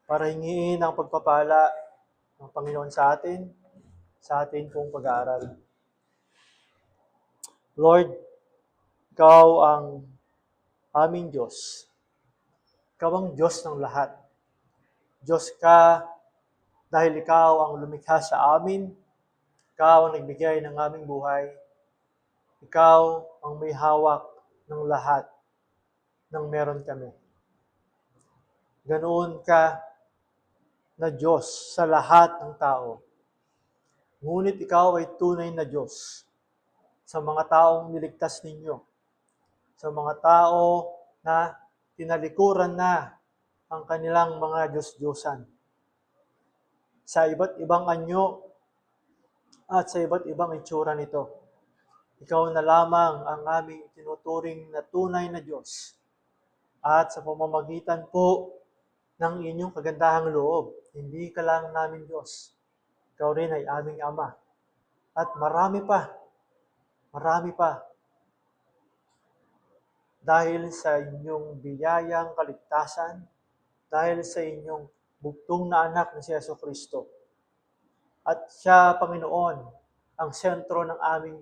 para hingiin ang pagpapala ng Panginoon sa atin pong pag-aaral. Lord, Ikaw ang aming Diyos. Ikaw ang Diyos ng lahat. Diyos ka dahil Ikaw ang lumikha sa amin. Ikaw ang nagbigay ng aming buhay. Ikaw ang may hawak ng lahat ng meron kami. Ganoon ka na Diyos sa lahat ng tao. Ngunit Ikaw ay tunay na Diyos sa mga taong niligtas ninyo, sa mga tao na tinalikuran na ang kanilang mga Diyos-Diyosan. Sa iba't ibang anyo at sa iba't ibang itsura nito, Ikaw na lamang ang aming tinuturing na tunay na Diyos. At sa pamamagitan po ng inyong kagandahang loob, hindi ka lang namin Diyos. Ikaw rin ay aming Ama. At marami pa. Dahil sa inyong biyayang kaligtasan, dahil sa inyong bugtong na anak na si Jesucristo. At siya, Panginoon, ang sentro ng aming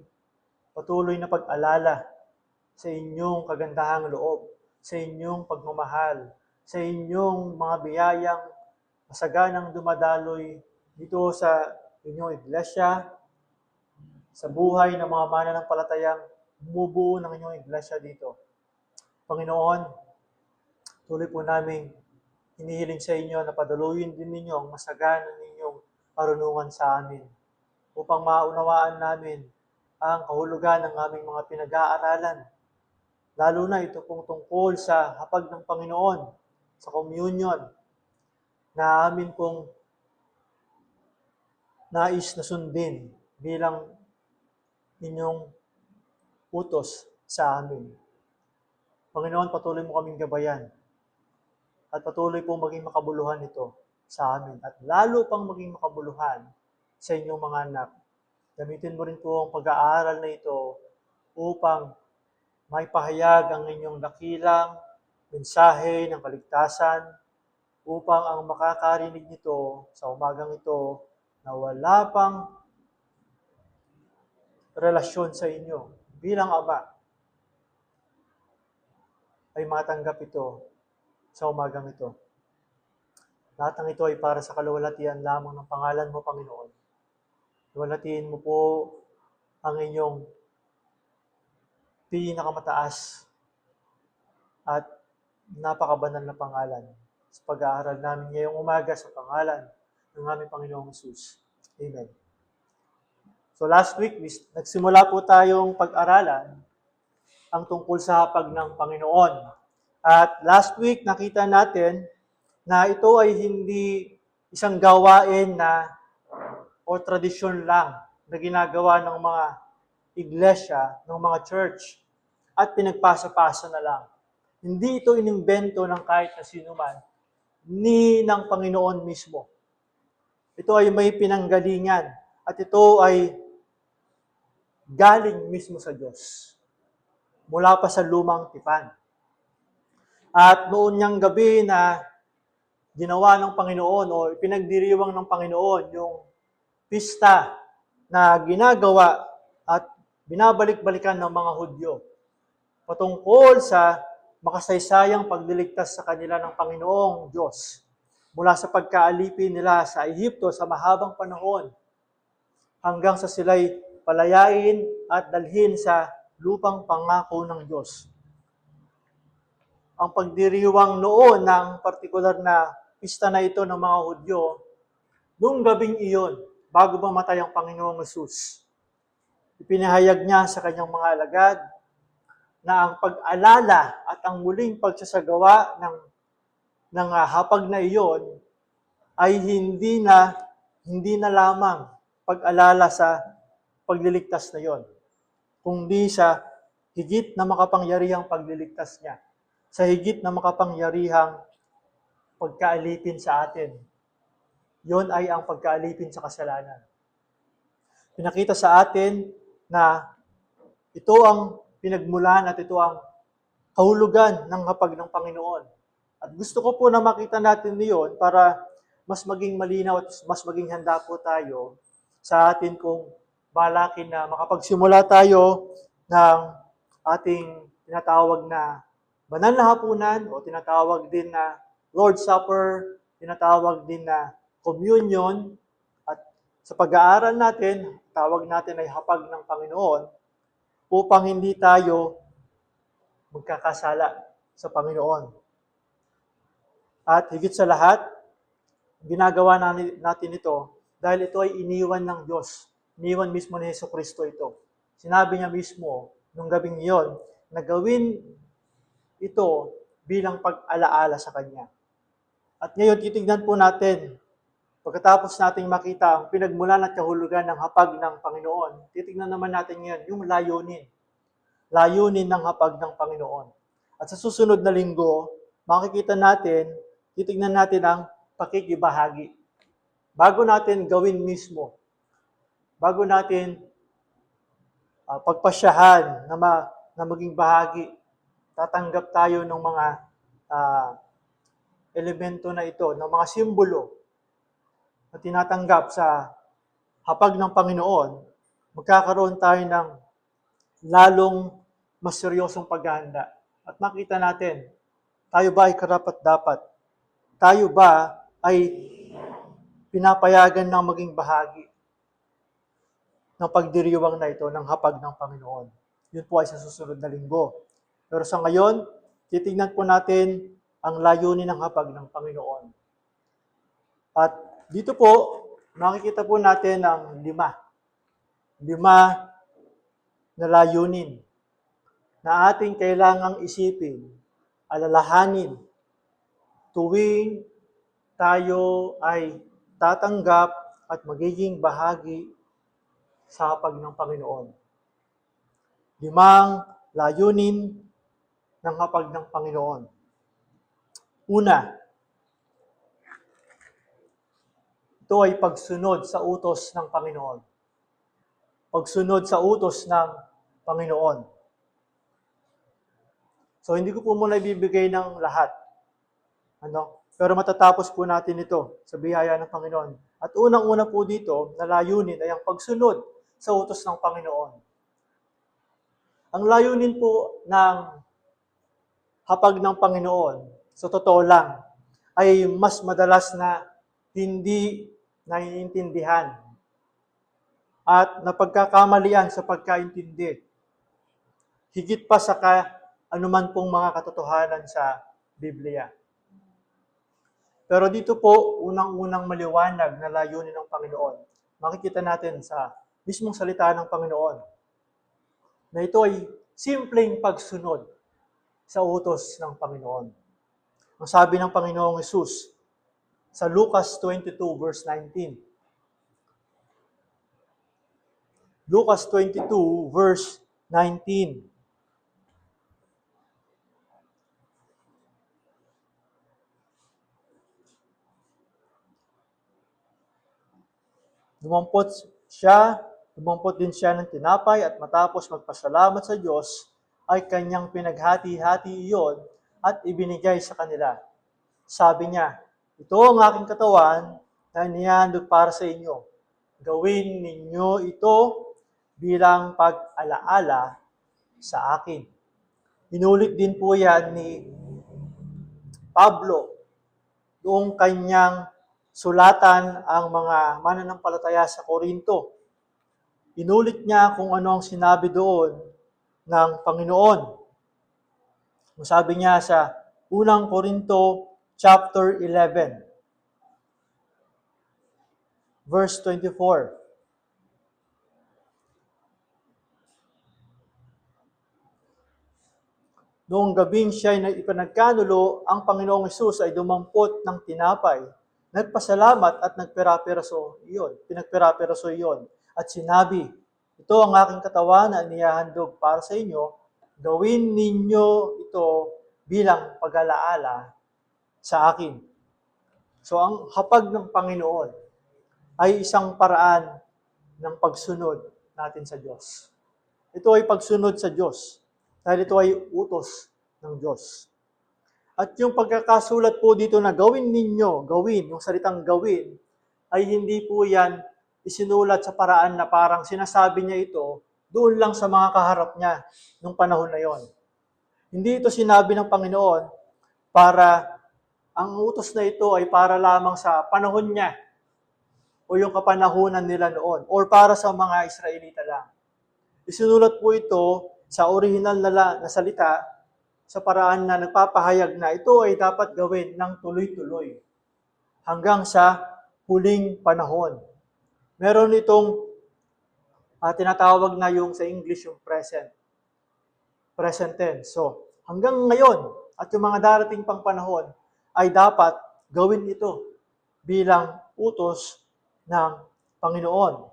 patuloy na pag-alala sa inyong kagandahang loob, sa inyong pagmamahal, sa inyong mga biyayang masaganang dumadaloy dito sa inyong iglesia, sa buhay ng mga mananampalatayang bumubuo ng inyong iglesia dito. Panginoon, tuloy po namin hinihiling sa inyo na padaluyin din ninyo ang masaganang ninyong karunungan sa amin upang maunawaan namin ang kahulugan ng aming mga pinag-aaralan. Lalo na ito pong tungkol sa hapag ng Panginoon, sa communion, na amin pong nais na sundin bilang inyong utos sa amin. Panginoon, patuloy mo kaming gabayan at patuloy pong maging makabuluhan ito sa amin at lalo pang maging makabuluhan sa inyong mga anak. Gamitin mo rin po ang pag-aaral na ito upang maipahayag ang inyong dakilang mensahe ng kaligtasan upang ang makakarinig nito sa umagang ito na wala pang relasyon sa inyo bilang Ama ay matanggap ito sa umagang ito. Lahat ng ito ay para sa kaluwalhatian lamang ng pangalan mo, Panginoon. Luwalhatiin mo po ang inyong pinakamataas at napakabanal na pangalan sa pag-aaral namin ngayong umaga sa pangalan ng aming Panginoong Hesus. Amen. So last week, nagsimula po tayong pag-aralan ang tungkol sa hapag ng Panginoon. At last week, nakita natin na ito ay hindi isang gawain na o tradisyon lang na ginagawa ng mga iglesia, ng mga church, at pinagpasa-pasa na lang. Hindi ito inimbento ng kahit na sino man, ni ng Panginoon mismo. Ito ay may pinanggalingan, at ito ay galing mismo sa Diyos, mula pa sa lumang tipan. At noon niyang gabi na ginawa ng Panginoon o pinagdiriwang ng Panginoon yung pista na ginagawa at binabalik-balikan ng mga Hudyo patungkol sa makasaysayang pagliligtas sa kanila ng Panginoong Diyos mula sa pagkaalipin nila sa Ehipto sa mahabang panahon hanggang sa sila'y palayain at dalhin sa lupang pangako ng Diyos. Ang pagdiriwang noon ng partikular na pista na ito ng mga Hudyo, noong gabing iyon, bago mamatay ang Panginoong Hesus, ipinahayag niya sa kanyang mga alagad na ang pag-alala at ang muling pagsasagawa ng hapag na iyon ay hindi na lamang pag-alala sa pagliligtas na iyon, kundi sa higit na makapangyarihang pagliligtas niya, sa higit na makapangyarihang pagkaalipin sa atin. Yon ay ang pagkaalipin sa kasalanan. Pinakita sa atin na ito ang pinagmulan at ito ang kahulugan ng hapag ng Panginoon. At gusto ko po na makita natin iyon para mas maging malinaw at mas maging handa po tayo sa atin kung balakin na makapagsimula tayo ng ating tinatawag na banal na hapunan o tinatawag din na Lord's Supper, tinatawag din na communion, at sa pag-aaral natin, tawag natin ay hapag ng Panginoon upang hindi tayo magkakasala sa Panginoon. At higit sa lahat, ginagawa natin ito dahil ito ay iniwan ng Diyos. Iniwan mismo ni Jesucristo ito. Sinabi niya mismo nung gabing iyon na gawin ito bilang pag-alaala sa Kanya. At ngayon, titignan po natin, pagkatapos nating makita ang pinagmulan at kahulugan ng hapag ng Panginoon, titignan naman natin ngayon yung layunin. Layunin ng hapag ng Panginoon. At sa susunod na linggo, makikita natin, titignan natin ang pakikibahagi. Bago natin gawin mismo, bago natin pagpasyahan na maging bahagi, tatanggap tayo ng mga elemento na ito, ng mga simbolo na tinatanggap sa hapag ng Panginoon, magkakaroon tayo ng lalong mas seryosong paghahanda. At makita natin, tayo ba ay karapat-dapat? Tayo ba ay pinapayagan ng maging bahagi ng pagdiriwang na ito ng hapag ng Panginoon? Yun po ay sa susunod na linggo. Pero sa ngayon, titignan po natin ang layunin ng hapag ng Panginoon. At dito po, makikita po natin ang lima na layunin na ating kailangang isipin, alalahanin, tuwing tayo ay tatanggap at magiging bahagi sa hapag ng Panginoon. 5 layunin ng hapag ng Panginoon. Una, ito ay pagsunod sa utos ng Panginoon. Pagsunod sa utos ng Panginoon. So, hindi ko po muna ibibigay ng lahat. Pero matatapos po natin ito sa biyaya ng Panginoon. At unang-una po dito, na layunin ay ang pagsunod sa utos ng Panginoon. Ang layunin po ng hapag ng Panginoon, sa totoo lang, ay mas madalas na hindi naiintindihan at napagkakamalian sa pagkaintindi. Higit pa sa anuman pong mga katotohanan sa Biblia. Pero dito po, unang-unang maliwanag na layunin ng Panginoon. Makikita natin sa mismong salita ng Panginoon na ito ay simpleng pagsunod sa utos ng Panginoon. Ang sabi ng Panginoong Hesus sa Lucas 22 verse 19. Lucas 22 verse 19. Dumampot din siya ng tinapay at matapos magpasalamat sa Diyos, ay kanyang pinaghati-hati iyon at ibinigay sa kanila. Sabi niya, ito ang aking katawan na inihandog para sa inyo. Gawin ninyo ito bilang pag-alaala sa akin. Inulit din po yan ni Pablo noong kanyang sulatan ang mga mananampalataya sa Korinto. Inulit niya kung ano ang sinabi doon ng Panginoon. Sabi niya sa unang Korinto chapter 11, verse 24. Noong gabing siya ay ipanagkanulo, ang Panginoong Hesus ay dumampot ng tinapay, nagpasalamat at pinagpirapiraso iyon. At sinabi, ito ang aking katawan na inihahandog para sa inyo, gawin ninyo ito bilang pag-alaala sa akin. So ang hapag ng Panginoon ay isang paraan ng pagsunod natin sa Diyos. Ito ay pagsunod sa Diyos dahil ito ay utos ng Diyos. At yung pagkakasulat po dito na gawin ninyo, gawin, yung salitang gawin, ay hindi po yan isinulat sa paraan na parang sinasabi niya ito doon lang sa mga kaharap niya nung panahon na yon. Hindi ito sinabi ng Panginoon para ang utos na ito ay para lamang sa panahon niya o yung kapanahunan nila noon or para sa mga Israelita lang. Isinulat po ito sa orihinal na salita sa paraan na nagpapahayag na ito ay dapat gawin ng tuloy-tuloy hanggang sa huling panahon. Meron itong tinatawag na yung sa English yung present tense. So, hanggang ngayon at yung mga darating pang panahon ay dapat gawin ito bilang utos ng Panginoon.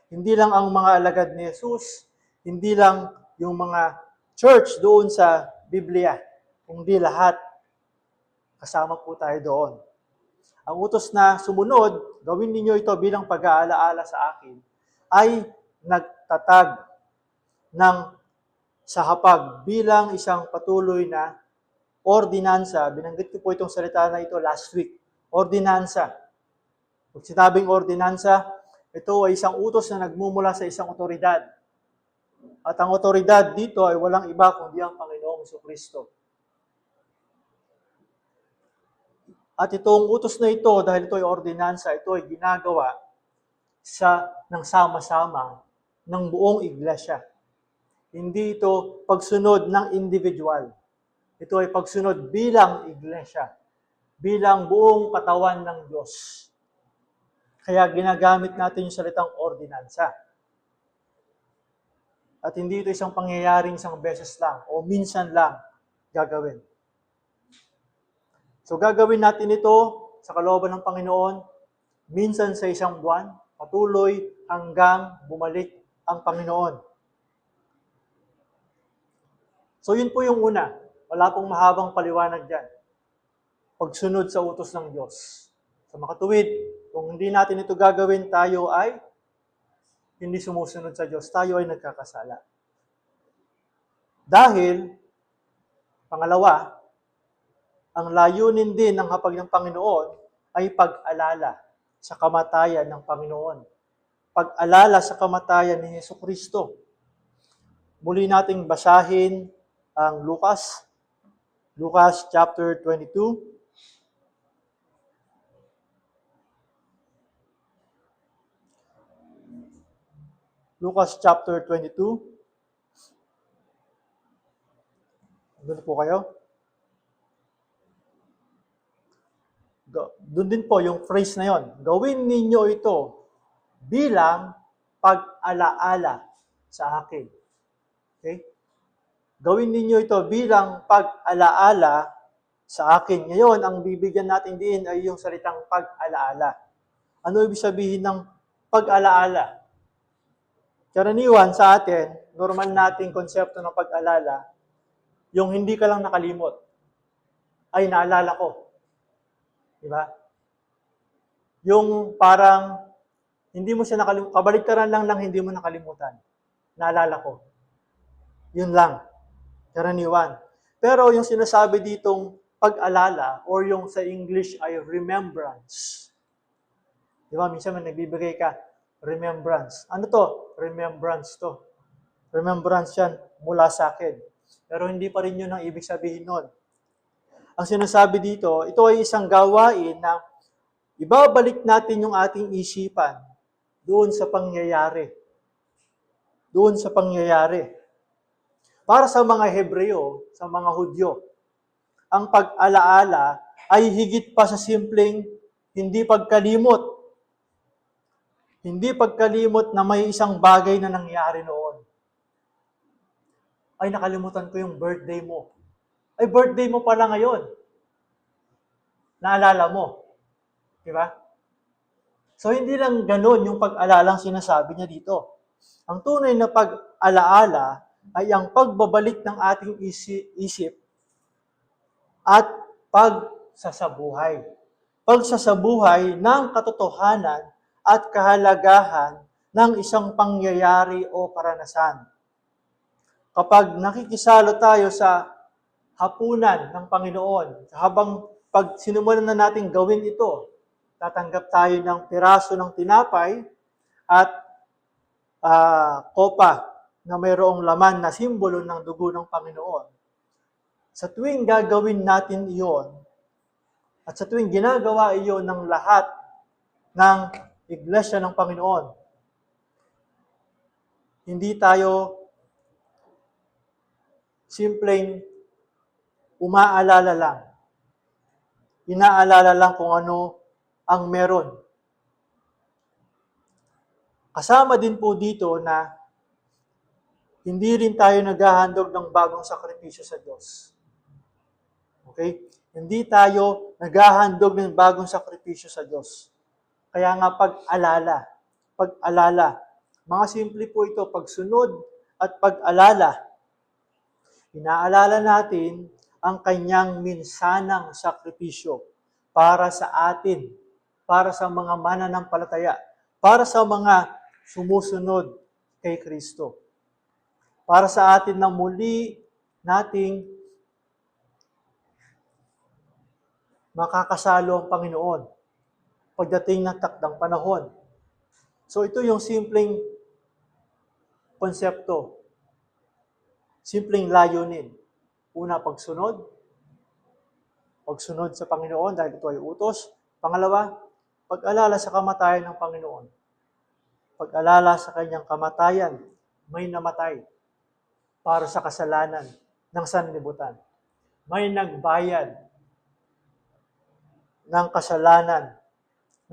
Hindi lang ang mga alagad ni Jesus, hindi lang yung mga church doon sa Biblia, kundi lahat. Kasama po tayo doon. Ang utos na sumunod, gawin ninyo ito bilang pag-aalaala sa akin, ay nagtatag ng sa hapag bilang isang patuloy na ordinansa. Binanggit ko po itong salita na ito last week. Ordinansa. Pag sinabing ordinansa, ito ay isang utos na nagmumula sa isang otoridad. At ang otoridad dito ay walang iba kundi ang Panginoong Jesucristo. At itong utos na ito, dahil ito ay ordinansa, ito ay ginagawa ng sama-sama ng buong iglesia. Hindi ito pagsunod ng individual. Ito ay pagsunod bilang iglesia, bilang buong katawan ng Diyos. Kaya ginagamit natin yung salitang ordinansa. At hindi ito isang pangyayaring isang beses lang o minsan lang gagawin. So gagawin natin ito sa kalooban ng Panginoon, minsan sa isang buwan, patuloy hanggang bumalik ang Panginoon. So yun po yung una. Wala pong mahabang paliwanag dyan. Pagsunod sa utos ng Diyos. Sa makatuwid, kung hindi natin ito gagawin, tayo ay hindi sumusunod sa Diyos. Tayo ay nagkakasala. Dahil, pangalawa, ang layunin din ng hapag ng Panginoon ay pag-alala sa kamatayan ng Panginoon. Pag-alala sa kamatayan ni Jesucristo. Muli nating basahin ang Lucas chapter 22. Lucas chapter 22. Doon po kayo. Doon din po yung phrase na yon. Gawin ninyo ito bilang pag-alaala sa akin. Okay? Gawin ninyo ito bilang pag-alaala sa akin. Ngayon, ang bibigyan natin din ay yung salitang pag-alaala. Ano ibig sabihin ng pag-alaala? Karaniwan sa atin, normal nating konsepto ng pag-alala, yung hindi ka lang nakalimot, ay naalala ko. Diba? Yung parang hindi mo siya nakalimutan, kabaliktaran lang ng hindi mo nakalimutan. Naalala ko. Yun lang. Karaniwan. Pero yung sinasabi ditong pag-alala or yung sa English ay remembrance. Diba? Minsan may nagbibigay ka, remembrance. Ano to? Remembrance to. Remembrance yan mula sa akin. Pero hindi pa rin yun ang ibig sabihin nun. Ang sinasabi dito, ito ay isang gawain na ibabalik natin yung ating isipan doon sa pangyayari. Doon sa pangyayari. Para sa mga Hebreo, sa mga Hudyo, ang pag-alaala ay higit pa sa simpleng hindi pagkalimot. Hindi pagkalimot na may isang bagay na nangyari noon. Ay, nakalimutan ko yung birthday mo. Ay, birthday mo pala ngayon. Naalala mo. Diba? So, hindi lang ganun yung pag-alalang sinasabi niya dito. Ang tunay na pag-alaala ay ang pagbabalik ng ating isip at pagsasabuhay. Pagsasabuhay ng katotohanan at kahalagahan ng isang pangyayari o karanasan. Kapag nakikisalo tayo sa hapunan ng Panginoon. Habang pag sinimulan na natin gawin ito, tatanggap tayo ng piraso ng tinapay at kopa na mayroong laman na simbolo ng dugo ng Panginoon. Sa tuwing gagawin natin iyon, at sa tuwing ginagawa iyon ng lahat ng Iglesia ng Panginoon, hindi tayo simpleng umaalala lang. Inaalala lang kung ano ang meron. Kasama din po dito na hindi rin tayo naghahandog ng bagong sakripisyo sa Diyos. Okay? Hindi tayo naghahandog ng bagong sakripisyo sa Diyos. Kaya nga pag-alala. Mga simple po ito, pagsunod at pag-alala. Inaalala natin ang kanyang minsanang sakripisyo para sa atin, para sa mga mananampalataya, para sa mga sumusunod kay Kristo. Para sa atin na muli nating makakasalo ang Panginoon pagdating ng takdang panahon. So ito yung simpleng konsepto, simpleng layunin. Una, pagsunod sa Panginoon dahil ito ay utos. Pangalawa, pag-alala sa kamatayan ng Panginoon. Pag-alala sa kanyang kamatayan, may namatay para sa kasalanan ng sanlibutan. May nagbayad ng kasalanan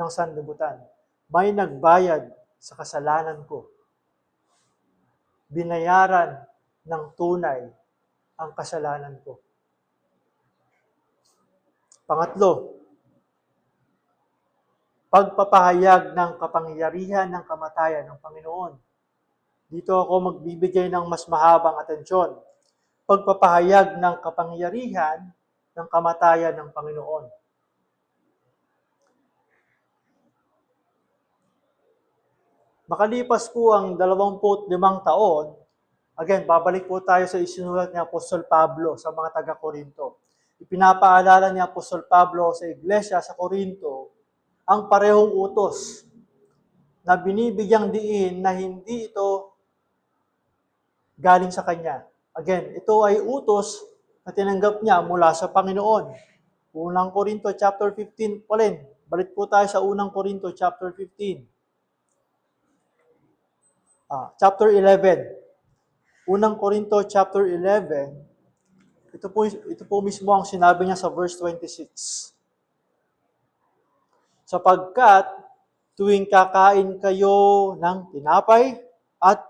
ng sanlibutan. May nagbayad sa kasalanan ko. Binayaran ng tunay ang kasalanan ko. Pangatlo, pagpapahayag ng kapangyarihan ng kamatayan ng Panginoon. Dito ako magbibigay ng mas mahabang atensyon. Pagpapahayag ng kapangyarihan ng kamatayan ng Panginoon. Makalipas po ang 25 taon, again, babalik po tayo sa isinulat ni Apostol Pablo sa mga taga-Korinto. Ipinapaalala ni Apostol Pablo sa iglesia sa Korinto ang parehong utos na binibigyang diin na hindi ito galing sa kanya. Again, ito ay utos na tinanggap niya mula sa Panginoon. Unang Korinto chapter 15 pa rin. Balik po tayo sa Unang Korinto chapter 15. Chapter 11. Unang Korinto chapter 11. Ito po mismo ang sinabi niya sa verse 26. Sapagkat tuwing kakain kayo ng tinapay at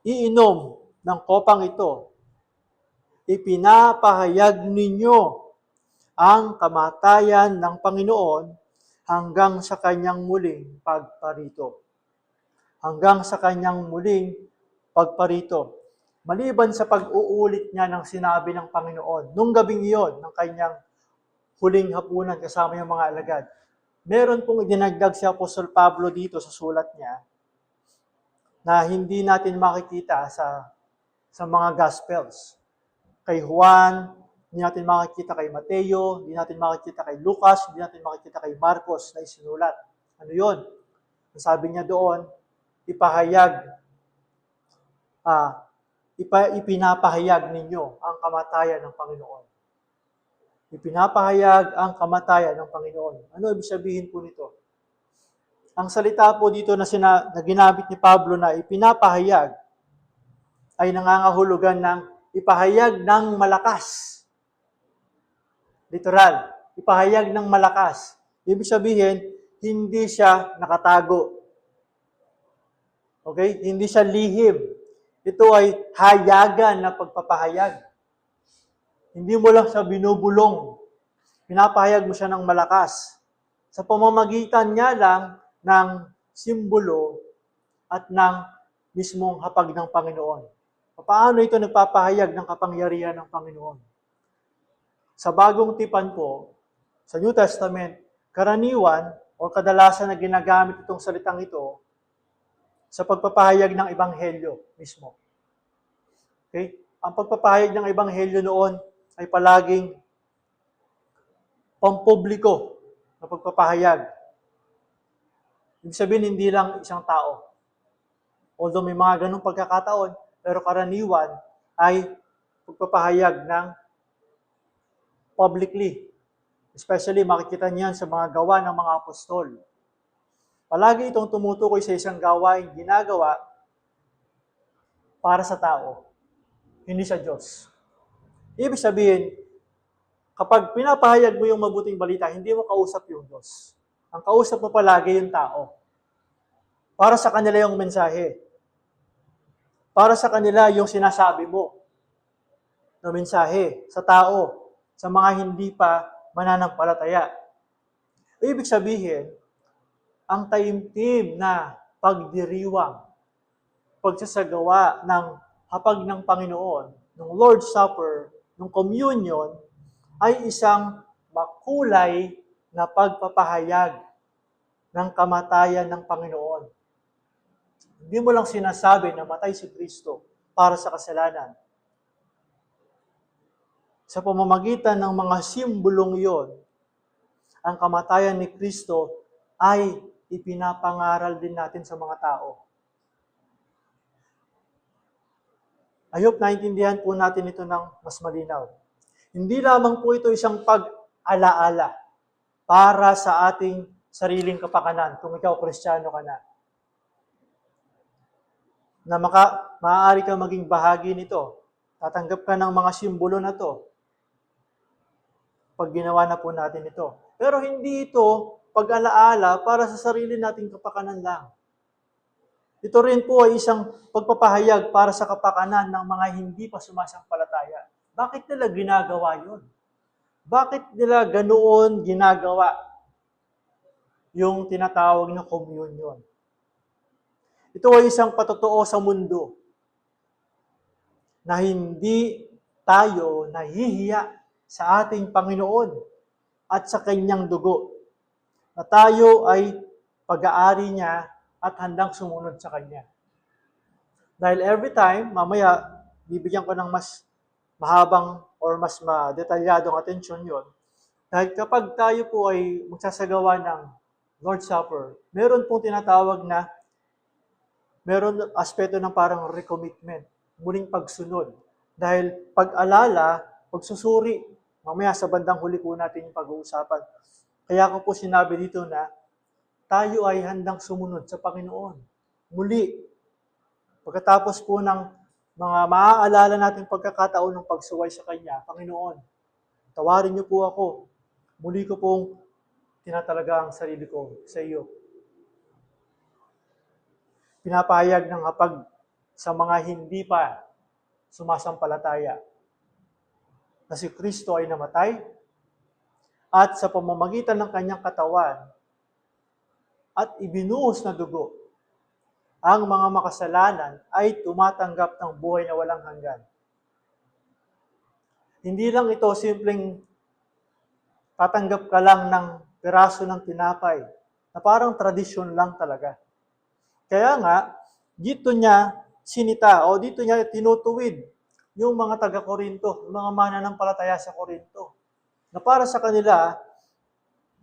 iinom ng kopang ito, ipinapahayag ninyo ang kamatayan ng Panginoon hanggang sa kanyang muling pagparito. Hanggang sa kanyang muling pagparito. Maliban sa pag-uulit niya ng sinabi ng Panginoon, nung gabing iyon, ng kanyang huling hapunan kasama yung mga alagad, meron pong idinagdag si Apostol Pablo dito sa sulat niya na hindi natin makikita sa mga Gospels. Kay Juan, hindi natin makikita kay Mateo, hindi natin makikita kay Lucas, hindi natin makikita kay Marcos na isinulat. Ano yun? Sabi niya doon, ipinapahayag ninyo ang kamatayan ng Panginoon. Ipinapahayag ang kamatayan ng Panginoon. Ano ibig sabihin po nito? Ang salita po dito na ginamit ni Pablo na ipinapahayag ay nangangahulugan ng ipahayag ng malakas. Literal, ipahayag ng malakas. Ibig sabihin, hindi siya nakatago. Okay? Hindi siya lihim. Ito ay hayagan na pagpapahayag. Hindi mo lang siya binubulong. Pinapahayag mo siya ng malakas. Sa pamamagitan niya lang ng simbolo at ng mismong hapag ng Panginoon. Paano ito nagpapahayag ng kapangyarihan ng Panginoon? Sa bagong tipan po, sa New Testament, karaniwan o kadalasan na ginagamit itong salitang ito sa pagpapahayag ng ebanghelyo mismo. Okay? Ang pagpapahayag ng ebanghelyo noon ay palaging pampubliko na pagpapahayag. Ibig sabihin, hindi lang isang tao. Although may mga ganong pagkakataon, pero karaniwan ay pagpapahayag ng publicly. Especially, makikita niyan sa mga gawa ng mga apostol. Palagi itong tumutukoy sa isang gawain ginagawa para sa tao, hindi sa Diyos. Ibig sabihin, kapag pinapahayag mo yung mabuting balita, hindi mo kausap yung Diyos. Ang kausap mo palagi yung tao. Para sa kanila yung mensahe. Para sa kanila yung sinasabi mo na mensahe sa tao, sa mga hindi pa mananampalataya. Ibig sabihin, ang taimtim na pagdiriwang, pagsasagawa ng hapag ng Panginoon, ng Lord's Supper, ng communion, ay isang makulay na pagpapahayag ng kamatayan ng Panginoon. Hindi mo lang sinasabi na matay si Kristo para sa kasalanan. Sa pamamagitan ng mga simbolong iyon, ang kamatayan ni Kristo ay ipinapangaral din natin sa mga tao. I hope naintindihan po natin ito ng mas malinaw. Hindi lamang po ito isang pag-alaala para sa ating sariling kapakanan, kung ikaw Kristiyano ka na maaari kang maging bahagi nito. Tatanggap ka ng mga simbolo na to pag ginawa na po natin ito. Pero hindi ito pag-alaala para sa sarili nating kapakanan lang. Ito rin po ay isang pagpapahayag para sa kapakanan ng mga hindi pa sumasampalataya. Bakit nila ginagawa yun? Bakit nila ganoon ginagawa yung tinatawag na communion? Ito ay isang patotoo sa mundo na hindi tayo nahihiya sa ating Panginoon at sa Kanyang dugo. Na tayo ay pag-aari niya at handang sumunod sa Kanya. Dahil every time, mamaya, bibigyan ko ng mas mahabang or mas detalyadong atensyon yon. Dahil kapag tayo po ay magsasagawa ng Lord's Supper, meron pong tinatawag na, meron aspeto ng parang recommitment, muling pagsunod. Dahil pag-alala, pagsusuri, mamaya sa bandang huli po natin yung pag-uusapan. Kaya ko po sinabi dito na tayo ay handang sumunod sa Panginoon. Muli, pagkatapos po ng mga maaalala natin pagkakataon ng pagsuway sa Kanya, Panginoon, tawarin niyo po ako. Muli ko pong tinatalaga ang sarili ko sa iyo. Pinapahayag ng hapag sa mga hindi pa sumasampalataya na si Kristo ay namatay at sa pamamagitan ng Kanyang katawan at ibinuhos na dugo, ang mga makasalanan ay tumatanggap ng buhay na walang hanggan. Hindi lang ito simpleng tatanggap ka lang ng piraso ng tinapay na parang tradisyon lang talaga. Kaya nga, dito niya sinita o dito niya tinutuwid yung mga taga-Korinto, yung mga mananampalataya sa Korinto. Na para sa kanila,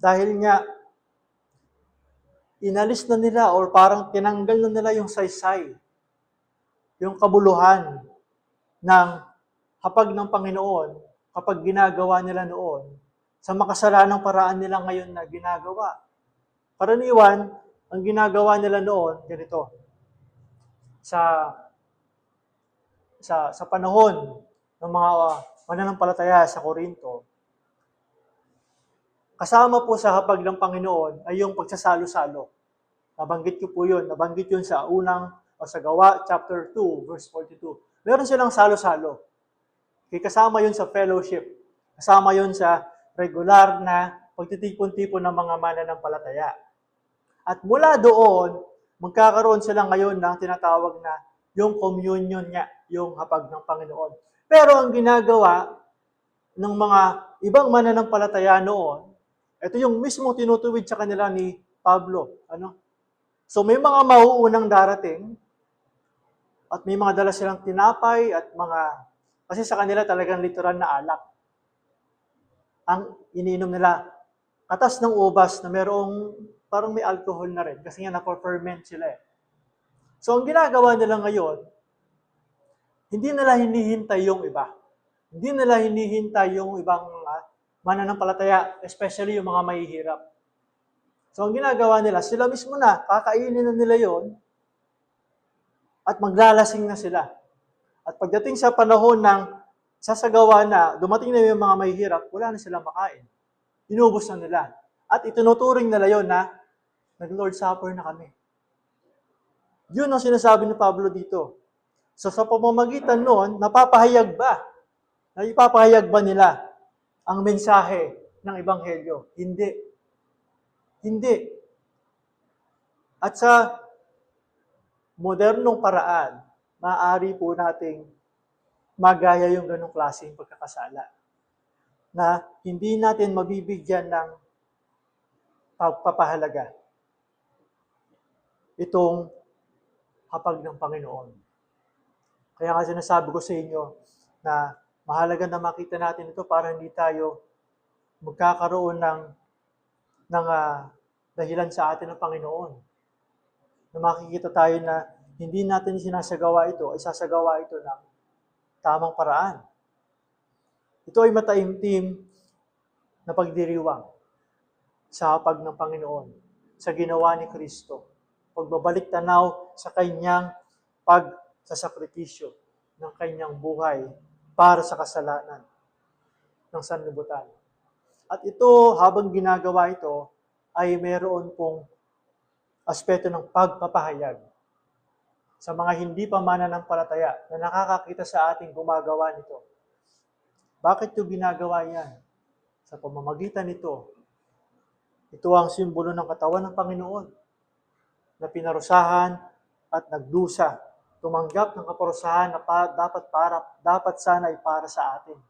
dahil nga inalis na nila or parang tinanggal na nila yung saysay, yung kabuluhan ng hapag ng Panginoon kapag ginagawa nila noon sa makasalanang paraan nila ngayon na ginagawa. Karaniwan, ang ginagawa nila noon, ganito, sa panahon ng mga mananampalataya sa Korinto, kasama po sa hapag ng Panginoon ay yung pagsasalo-salo. Nabanggit ko po yun. Nabanggit yun sa sa Gawa, chapter 2, verse 42. Meron silang salo-salo. Kasama yun sa fellowship. Kasama yun sa regular na pagtitipon-tipon ng mga mananampalataya. At mula doon, magkakaroon sila ngayon ng tinatawag na yung communion niya, yung hapag ng Panginoon. Pero ang ginagawa ng mga ibang mananampalataya noon, ito yung mismo tinutuwid sa kanila ni Pablo. So may mga mauunang darating at may mga dala silang tinapay at mga Kasi sa kanila talagang literal na alak. Ang iniinom nila, katas ng ubas na merong parang may alcohol na rin kasi nga na-ferment sila eh. So ang ginagawa nila ngayon, hindi nila hinihintay yung iba. Hindi nila hinihintay yung ibang mananampalataya, especially yung mga mahihirap. So ang ginagawa nila, sila mismo na, kakainin na nila yon at maglalasing na sila. At pagdating sa panahon ng sasagawa na, dumating na yung mga mahihirap, wala na silang makain. Inubos na nila. At itinuturing nila yon na nag-Lord Supper na kami. Yun ang sinasabi ni Pablo dito. So sa pamamagitan noon, napapahayag ba? Ipapahayag ba nila ang mensahe ng Ebanghelyo? Hindi. Hindi. At sa modernong paraan, maaari po nating magaya yung ganong klaseng pagkakasala na hindi natin mabibigyan ng pagpapahalaga itong hapag ng Panginoon. Kaya nga sinasabi ko sa inyo na mahalaga na makita natin ito para hindi tayo magkakaroon ng dahilan sa atin ng Panginoon. Na makikita tayo na hindi natin sinasagawa ito, ay sasagawa ito ng tamang paraan. Ito ay mataimtim na pagdiriwang sa hapag ng Panginoon, sa ginawa ni Kristo. Pagbabalik tanaw sa kanyang pagsasakripisyo ng kanyang buhay para sa kasalanan ng sanlibutan. At ito, habang ginagawa ito, ay meron pong aspeto ng pagpapahayag sa mga hindi pa mananampalataya na nakakakita sa ating gumagawa nito. Bakit ito ginagawa yan? Sa pamamagitan nito, ito ang simbolo ng katawan ng Panginoon na pinarusahan at nagdusa, tumanggap ng kaparusahan na dapat sana ay para sa atin.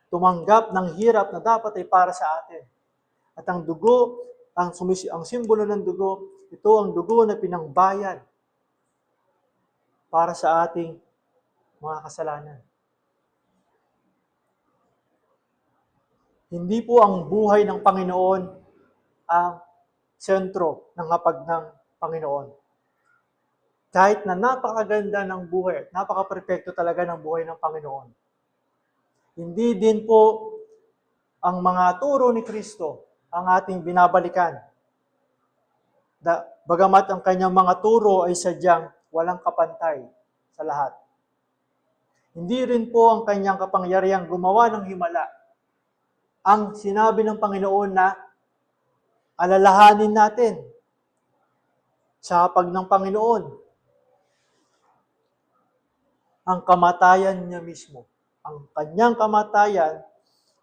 Tumanggap ng hirap na dapat ay para sa atin. At ang dugo, ang simbolo ng dugo, ito ang dugo na pinangbayan para sa ating mga kasalanan. Hindi po ang buhay ng Panginoon ang sentro ng hapag ng Panginoon. Kahit na napakaganda ng buhay, napaka-perfecto talaga ng buhay ng Panginoon. Hindi din po ang mga turo ni Kristo ang ating binabalikan. Bagamat ang kanyang mga turo ay sadyang walang kapantay sa lahat. Hindi rin po ang kanyang kapangyarihang gumawa ng himala ang sinabi ng Panginoon na alalahanin natin sa hapag ng Panginoon ang kamatayan niya mismo. Ang kanyang kamatayan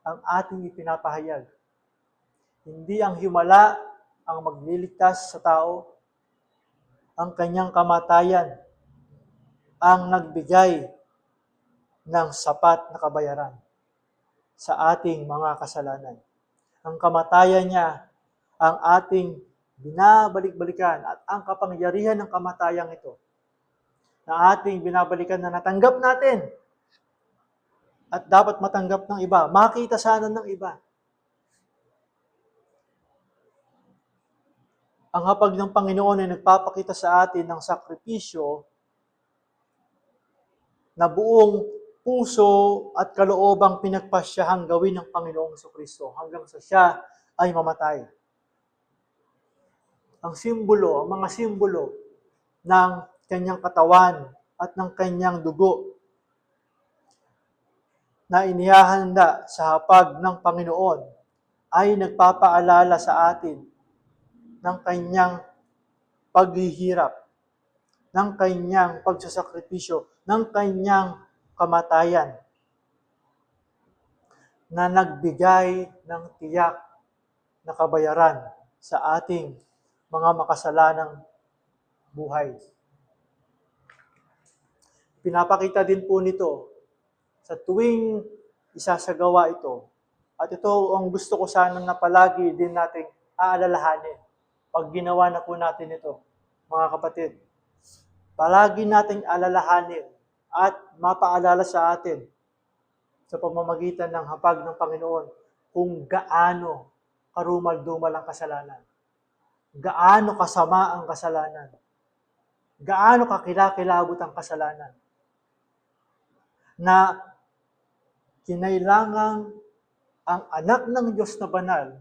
ang ating ipinapahayag. Hindi ang himala ang magliligtas sa tao. Ang kanyang kamatayan ang nagbigay ng sapat na kabayaran sa ating mga kasalanan. Ang kamatayan niya ang ating binabalik-balikan at ang kapangyarihan ng kamatayang ito na ating binabalikan na natanggap natin at dapat matanggap ng iba, makita sana ng iba. Ang hapag ng Panginoon ay nagpapakita sa atin ng sakripisyo na buong puso at kaloobang pinagpasyahang gawin ng Panginoong Jesucristo hanggang sa siya ay mamatay. Ang mga simbolo ng kanyang katawan at ng kanyang dugo na inihahanda sa hapag ng Panginoon ay nagpapaalala sa atin ng kanyang paghihirap, ng kanyang pagsasakripisyo, ng kanyang kamatayan na nagbigay ng tiyak na kabayaran sa ating mga makasalanang buhay. Pinapakita din po nito sa tuwing isasagawa ito. At ito ang gusto ko sanang na palagi din nating aalalahanin pag ginawa na po natin ito, mga kapatid. Palagi nating alalahanin at mapaalala sa atin sa pamamagitan ng hapag ng Panginoon kung gaano karumal-dumal ang kasalanan. Gaano kasama ang kasalanan. Gaano kakilakilabot ang kasalanan. Na kinailangang ang anak ng Diyos na banal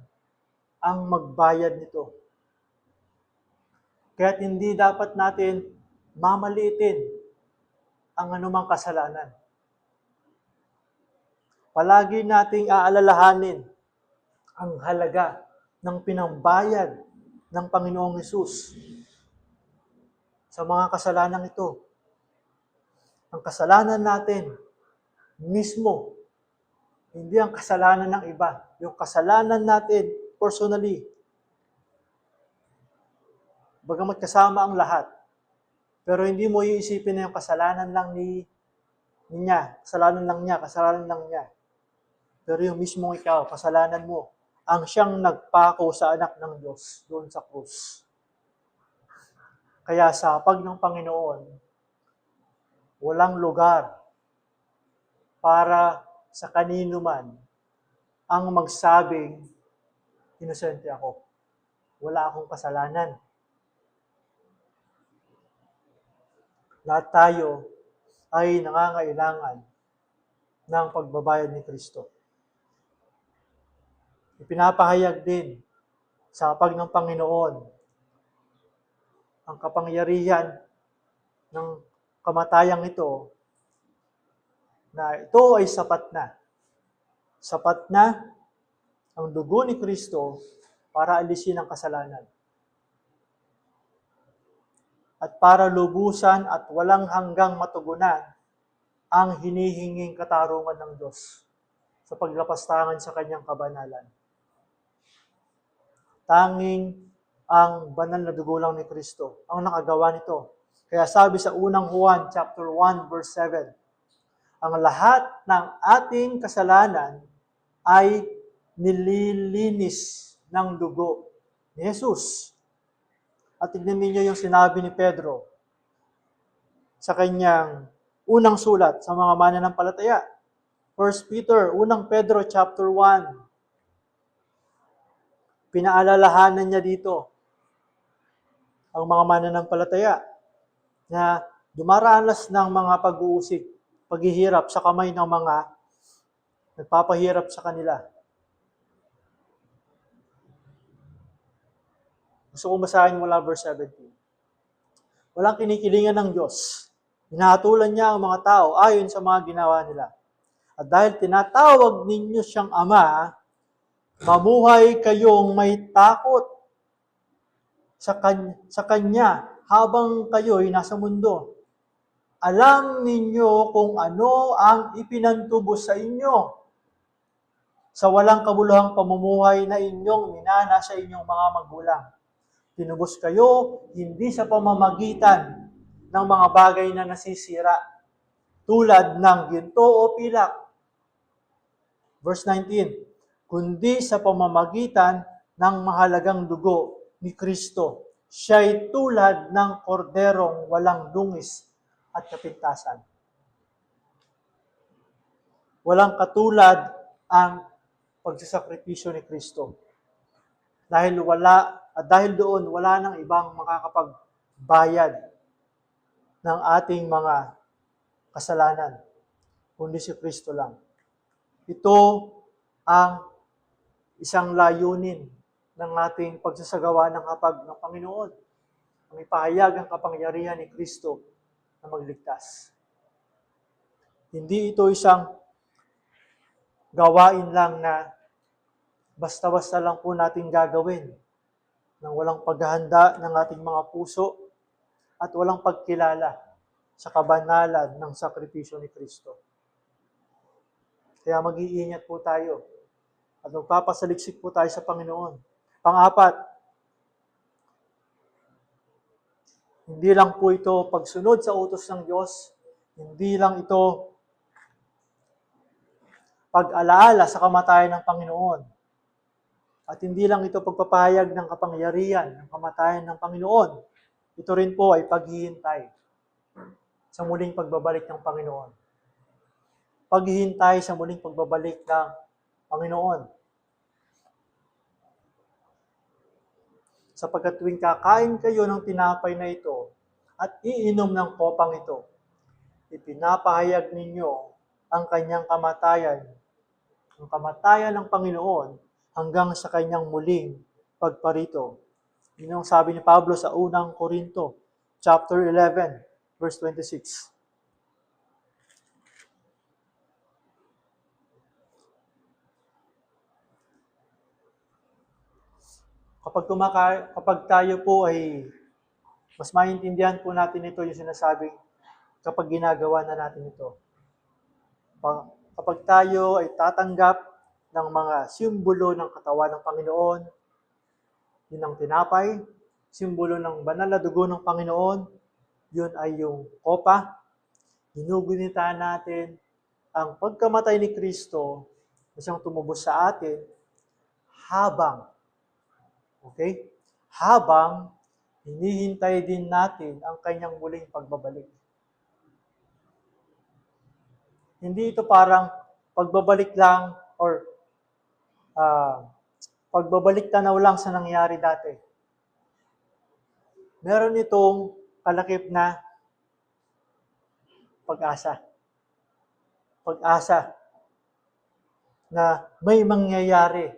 ang magbayad nito. Kaya't hindi dapat natin mamaliitin ang anumang kasalanan. Palagi nating aalalahanin ang halaga ng pinambayad ng Panginoong Hesus sa mga kasalanan ito. Ang kasalanan natin mismo, hindi ang kasalanan ng iba. Yung kasalanan natin personally, bagamat kasama ang lahat, pero hindi mo iisipin na yung kasalanan lang niya, kasalanan lang niya. Pero yung mismong ikaw, kasalanan mo, ang siyang nagpako sa anak ng Diyos doon sa krus. Kaya sa hapag ng Panginoon, walang lugar para sa kanino man ang magsabing, inosente ako. Wala akong kasalanan. Lahat tayo ay nangangailangan ng pagbabayad ni Kristo. Ipinapahayag din sa hapag ng Panginoon ang kapangyarihan ng kamatayang ito na ito ay sapat na. Sapat na ang dugo ni Kristo para alisin ang kasalanan. At para lubusan at walang hanggang matugunan ang hinihinging katarungan ng Diyos sa paglapastangan sa kanyang kabanalan. Tanging ang banal na dugo lang ni Kristo ang nakagawa nito. Kaya sabi sa unang Juan chapter 1 verse 7, ang lahat ng ating kasalanan ay nililinis ng dugo ni Jesus. At tignan ninyo yung sinabi ni Pedro sa kanyang unang sulat sa mga mananampalataya. 1 Peter, unang Pedro chapter 1. Pinaalalahanan niya dito ang mga mananampalataya na dumaranas ng mga pag-uusig, paghihirap sa kamay ng mga nagpapahirap sa kanila. Gusto ko basahin mula verse 17. Walang kinikilingan ng Diyos. Hinahatulan niya ang mga tao ayon sa mga ginawa nila. At dahil tinatawag ninyo siyang Ama, mamuhay kayong may takot sa Kanya habang kayo'y nasa mundo. Alam ninyo kung ano ang ipinantubos sa inyo sa walang kabuluhang pamumuhay na inyong minana sa inyong mga magulang. Tinubos kayo hindi sa pamamagitan ng mga bagay na nasisira tulad ng ginto o pilak. Verse 19, kundi sa pamamagitan ng mahalagang dugo ni Kristo. Siya'y tulad ng korderong walang dungis at kapintasan. Walang katulad ang pagsasakripisyo ni Kristo. Dahil doon, wala nang ibang makakapagbayad ng ating mga kasalanan, kundi si Kristo lang. Ito ang isang layunin ng ating pagsasagawa ng hapag ng Panginoon. Ang ipahayag ang kapangyarihan ni Kristo na magligtas. Hindi ito isang gawain lang na basta-basta lang po natin gagawin nang walang paghahanda ng ating mga puso at walang pagkilala sa kabanalan ng sakripisyo ni Kristo. Kaya mag-iingat po tayo at magpapasaliksik po tayo sa Panginoon. Pang-apat, hindi lang po ito pagsunod sa utos ng Diyos, hindi lang ito pag-alaala sa kamatayan ng Panginoon, at hindi lang ito pagpapahayag ng kapangyarihan ng kamatayan ng Panginoon. Ito rin po ay paghihintay sa muling pagbabalik ng Panginoon. paghihintay sa muling pagbabalik ng Panginoon. Sapagkat tuwing kakain kayo ng tinapay na ito at iinom ng kopang ito, ipinapahayag ninyo ang kanyang kamatayan, ang kamatayan ng Panginoon hanggang sa kanyang muling pagparito. Yun ang sabi ni Pablo sa unang Korinto, chapter 11, verse 26. Kapag tayo po ay mas maintindihan po natin ito, yung sinasabing kapag ginagawa na natin ito. Kapag tayo ay tatanggap ng mga simbolo ng katawan ng Panginoon, yun ang tinapay, simbolo ng banal na dugo ng Panginoon, yun ay yung kopa, ginugunita natin ang pagkamatay ni Kristo na siyang tumubos sa atin habang hinihintay din natin ang kanyang muling pagbabalik. Hindi ito parang pagbabalik lang or pagbabalik tanaw lang sa nangyari dati. Meron itong kalakip na pag-asa. Pag-asa na may mangyayari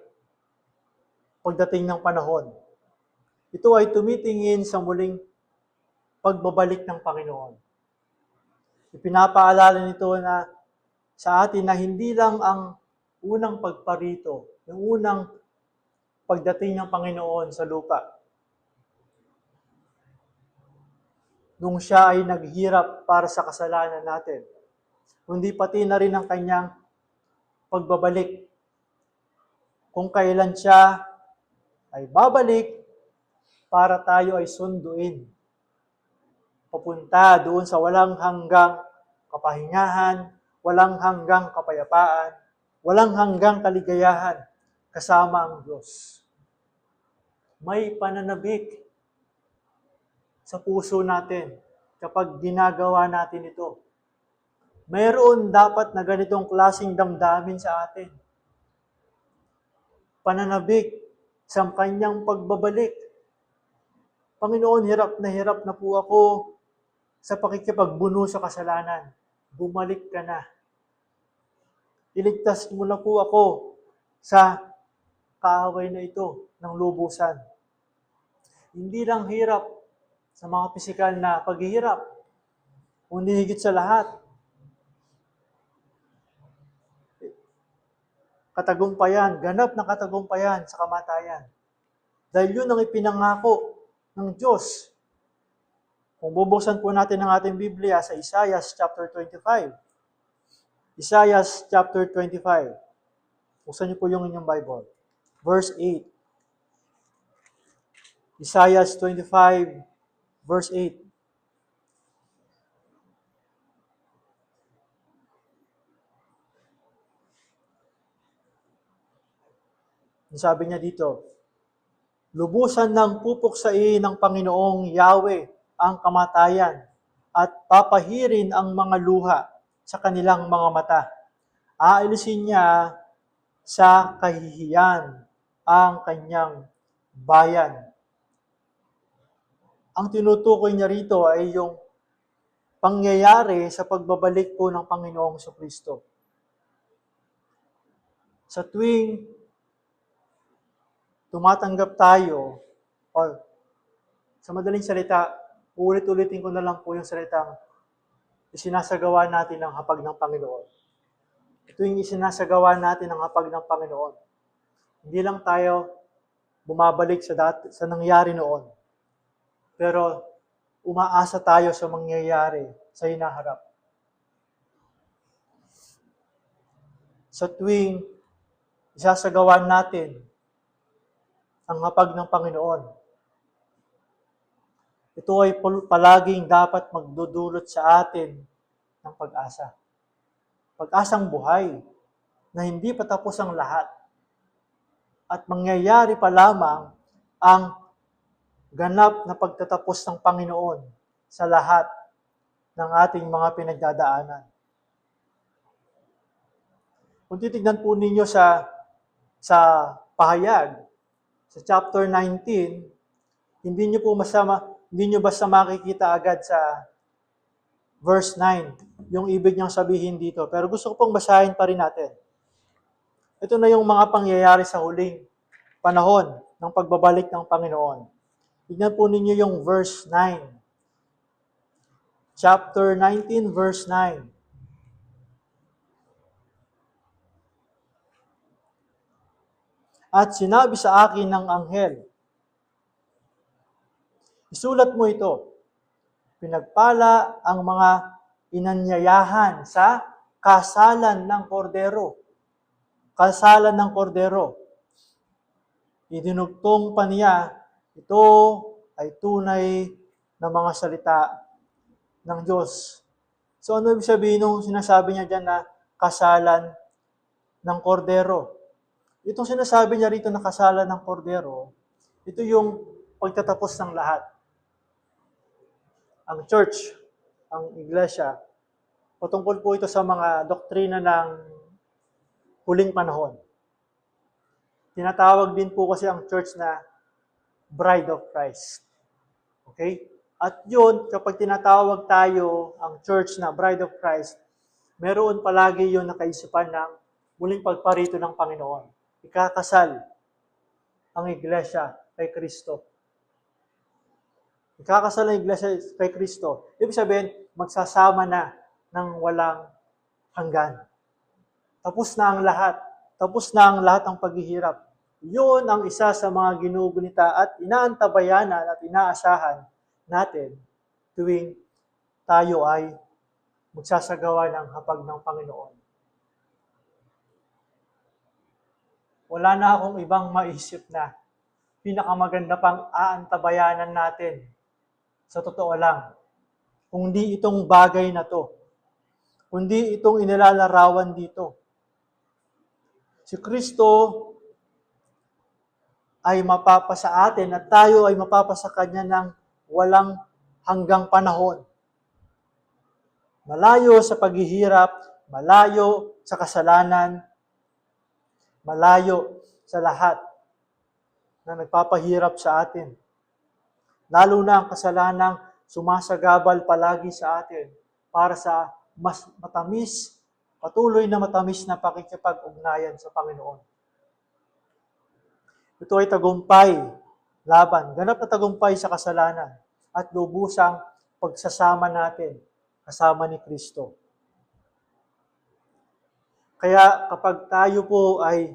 pagdating ng panahon. Ito ay tumitingin sa muling pagbabalik ng Panginoon. Ipinapaalala nito na sa atin na hindi lang ang unang pagparito, yung unang pagdating ng Panginoon sa lupa. Nung siya ay naghirap para sa kasalanan natin, kundi pati na rin ang kanyang pagbabalik. Kung kailan siya ay babalik para tayo ay sunduin. Papunta doon sa walang hanggang kapahingahan, walang hanggang kapayapaan, walang hanggang kaligayahan kasama ang Diyos. May pananabik sa puso natin kapag ginagawa natin ito. Mayroon dapat na ganitong klaseng damdamin sa atin. Pananabik sa kanyang pagbabalik. Panginoon, hirap na po ako sa pakikipagbuno sa kasalanan. Bumalik ka na. Iligtas mo na po ako sa kaaway na ito ng lubusan. Hindi lang hirap sa mga pisikal na paghihirap, kundi higit sa lahat, katagumpayan, ganap na katagumpayan sa kamatayan. Dahil yun ang ipinangako ng Diyos. Kung bubuksan po natin ang ating Biblia sa Isaiah chapter 25. Isaiah chapter 25. Buksan niyo po yung inyong Bible. Verse 8. Isaiah 25, verse 8. Sabi niya dito, lubusan ng pupuksain ng Panginoong Yahweh ang kamatayan at papahirin ang mga luha sa kanilang mga mata. Aalisin niya sa kahihiyan ang kanyang bayan. Ang tinutukoy niya rito ay yung pangyayari sa pagbabalik po ng Panginoong Jesucristo. Sa tuwing tumatanggap tayo, o sa madaling salita, ulit-ulitin ko na lang po yung salitang isinasagawa natin ang hapag ng Panginoon. Ito yung isinasagawa natin ang hapag ng Panginoon. Hindi lang tayo bumabalik sa nangyari noon, pero umaasa tayo sa mangyayari sa hinaharap. Sa tuwing isasagawa natin ang hapag ng Panginoon, ito ay palaging dapat magdudulot sa atin ng pag-asa. Pag-asang buhay na hindi pa tapos ang lahat. At mangyayari pa lamang ang ganap na pagtatapos ng Panginoon sa lahat ng ating mga pinagdadaanan. Kung titignan po ninyo sa pahayag, sa chapter 19, hindi nyo basta makikita agad sa verse 9 yung ibig niyang sabihin dito. Pero gusto ko pong basahin pa rin natin. Ito na yung mga pangyayari sa huling panahon ng pagbabalik ng Panginoon. Tignan po ninyo yung verse 9. Chapter 19, verse 9. At sinabi sa akin ng anghel, isulat mo ito, pinagpala ang mga inanyayahan sa kasalan ng kordero. Kasalan ng kordero. Idinugtong pa niya, ito ay tunay na mga salita ng Diyos. So ano ibig sabihin nung sinasabi niya dyan na kasalan ng kordero? Itong sinasabi niya rito na kasalan ng kordero, ito yung pagtatapos ng lahat. Ang church, ang iglesia, patungkol po ito sa mga doktrina ng huling panahon. Tinatawag din po kasi ang church na Bride of Christ. Okay? At yun, kapag tinatawag tayo ang church na Bride of Christ, meron palagi yun na kaisipan ng muling pagparito ng Panginoon. Ikakasal ang iglesia kay Kristo. Ikakasal ang iglesia kay Kristo. Ibig sabihin, magsasama na ng walang hanggan. Tapos na ang lahat. Tapos na ang lahat ng paghihirap. Yun ang isa sa mga ginugunita at inaantabayanan at inaasahan natin tuwing tayo ay magsasagawa ng hapag ng Panginoon. Wala na akong ibang maisip na pinakamaganda pang aantabayanan natin. Sa totoo lang, kundi itong bagay na to, kundi itong inilalarawan dito. Si Kristo ay mapapasa atin at tayo ay mapapasa Kanya ng walang hanggang panahon. Malayo sa paghihirap, malayo sa kasalanan, malayo sa lahat na nagpapahirap sa atin. Lalo na ang kasalanang sumasagabal palagi sa atin para sa mas matamis, patuloy na matamis na pakikipag-ugnayan sa Panginoon. Ito ay tagumpay, laban, ganap na tagumpay sa kasalanan at lubusang pagsasama natin kasama ni Kristo. Kaya kapag tayo po ay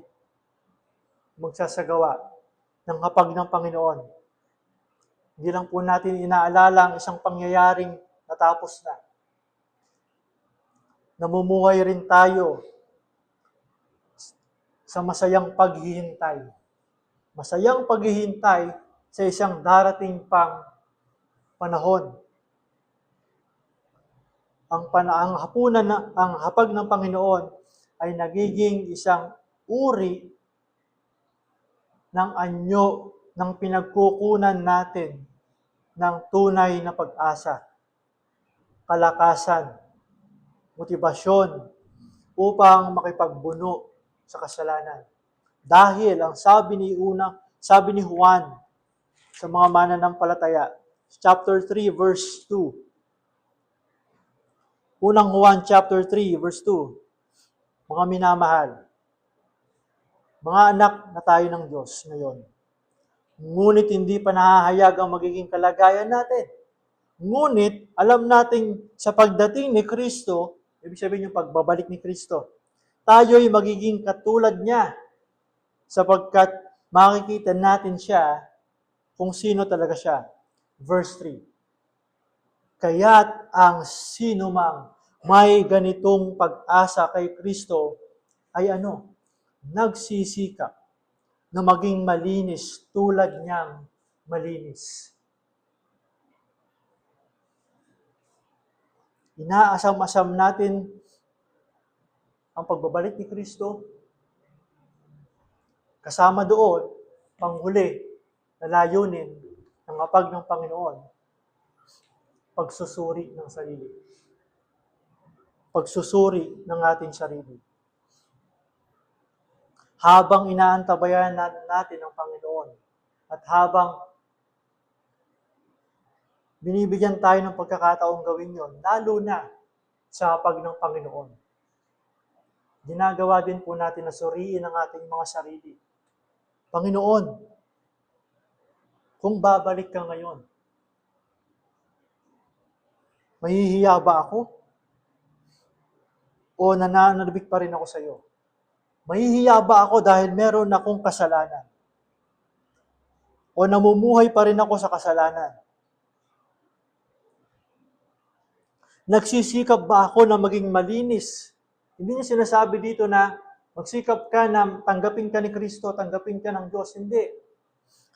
magsasagawa ng hapag ng Panginoon, hindi lang po natin inaalala ang isang pangyayaring natapos na. Namumuhay rin tayo sa masayang paghihintay. Masayang paghihintay sa isang darating pang panahon. Ang hapag ng Panginoon ay nagiging isang uri ng anyo ng pinagkukunan natin ng tunay na pag-asa, kalakasan, motibasyon upang makipagbuno sa kasalanan. Dahil ang sabi ni Juan sa mga mananampalataya, chapter 3 verse 2. Unang Juan chapter 3 verse 2. Mga minamahal, mga anak na tayo ng Diyos ngayon. Ngunit hindi pa nahahayag ang magiging kalagayan natin. Ngunit alam nating sa pagdating ni Kristo, ibig sabihin yung pagbabalik ni Kristo, tayo'y magiging katulad niya sapagkat makikita natin siya kung sino talaga siya. Verse 3. Kaya't ang sino mang may ganitong pag-asa kay Kristo ay nagsisikap na maging malinis tulad niyang malinis. Inaasam-asam natin ang pagbabalik ni Kristo. Kasama doon, panghuli na layunin ng hapag ng Panginoon, pagsusuri ng sarili. Pagsusuri ng ating sarili. habang inaantabayan natin ang Panginoon at habang binibigyan tayo ng pagkakataong gawin yon, lalo na sa hapag ng Panginoon. Ginagawa din po natin na suriin ang ating mga sarili. Panginoon, kung babalik ka ngayon, mahihiya ba ako? O nananabik pa rin ako sa iyo? Mahihiya ba ako dahil meron akong kasalanan? O namumuhay pa rin ako sa kasalanan? Nagsisikap ba ako na maging malinis? Hindi niya sinasabi dito na magsikap ka na tanggapin ka ni Kristo, tanggapin ka ng Diyos. Hindi.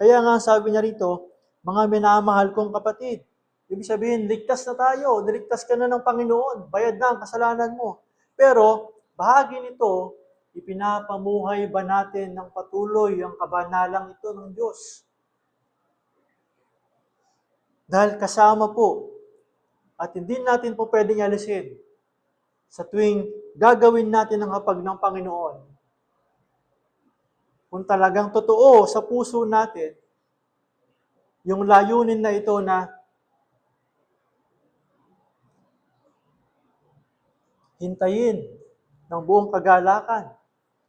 Kaya nga sabi niya rito, mga minamahal kong kapatid, ibig sabihin, ligtas na tayo, niligtas ka na ng Panginoon, bayad na ang kasalanan mo. Pero, bahagi nito, ipinapamuhay ba natin ng patuloy ang kabanalang ito ng Diyos? Dahil kasama po, at hindi natin po pwedeng alisin sa tuwing gagawin natin ang hapag ng Panginoon. Kung talagang totoo sa puso natin, yung layunin na ito na hintayin ng buong kagalakan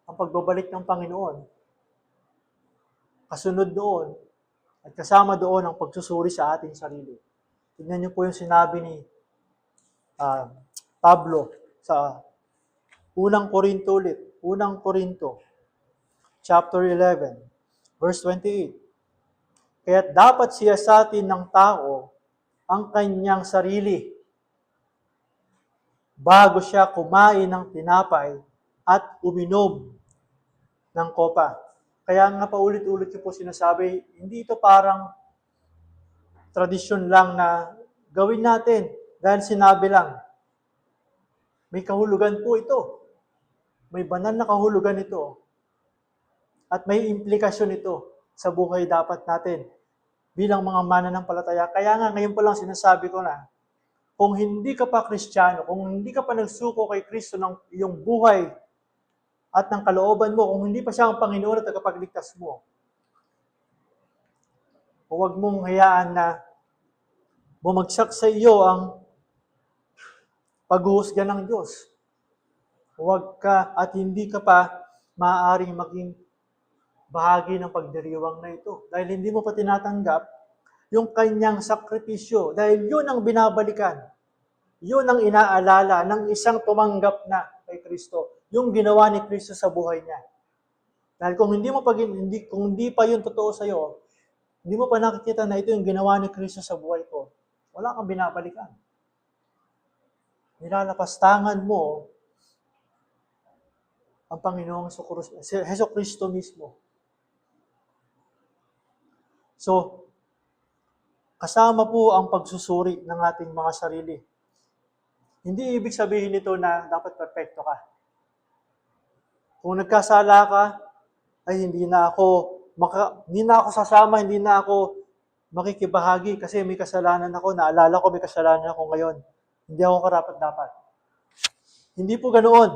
ang pagbabalik ng Panginoon. Kasunod doon, at kasama doon ang pagsusuri sa ating sarili. Tignan niyo po yung sinabi ni Pablo sa unang Korinto ulit. Unang Korinto, chapter 11, verse 28. Kaya dapat siyasatin ng tao ang kanyang sarili bago siya kumain ng tinapay at uminom ng kopa. Kaya nga paulit-ulit ko po sinasabi, hindi ito parang tradisyon lang na gawin natin dahil sinabi lang. May kahulugan po ito. May banal na kahulugan ito. At may implikasyon ito sa buhay dapat natin bilang mga mananampalataya. Kaya nga ngayon pa lang sinasabi ko na, kung hindi ka pa Kristiyano, kung hindi ka pa nagsuko kay Kristo ng iyong buhay at ng kalooban mo, kung hindi pa siya ang Panginoon at tagapagligtas mo, huwag mong hayaan na bumagsak sa iyo ang paghuhusga ng Diyos. Huwag ka at hindi ka pa maaaring maging bahagi ng pagdiriwang na ito. Dahil hindi mo pa tinatanggap yung kanyang sakripisyo. Dahil yun ang binabalikan. Yun ang inaalala ng isang tumanggap na kay Kristo. Yung ginawa ni Kristo sa buhay niya. Dahil kung hindi pa yun totoo sa iyo, hindi mo pa nakikita na ito yung ginawa ni Kristo sa buhay ko, wala kang binabalikan. Nilalapastangan mo ang Panginoong Hesus Kristo mismo. So, kasama po ang pagsusuri ng ating mga sarili. Hindi ibig sabihin nito na dapat perfecto ka. Kung nagkasala ka, ay hindi na ako sasama, hindi na ako makikibahagi kasi may kasalanan ako, naalala ko may kasalanan ako ngayon. Hindi ako karapat-dapat. Hindi po ganoon.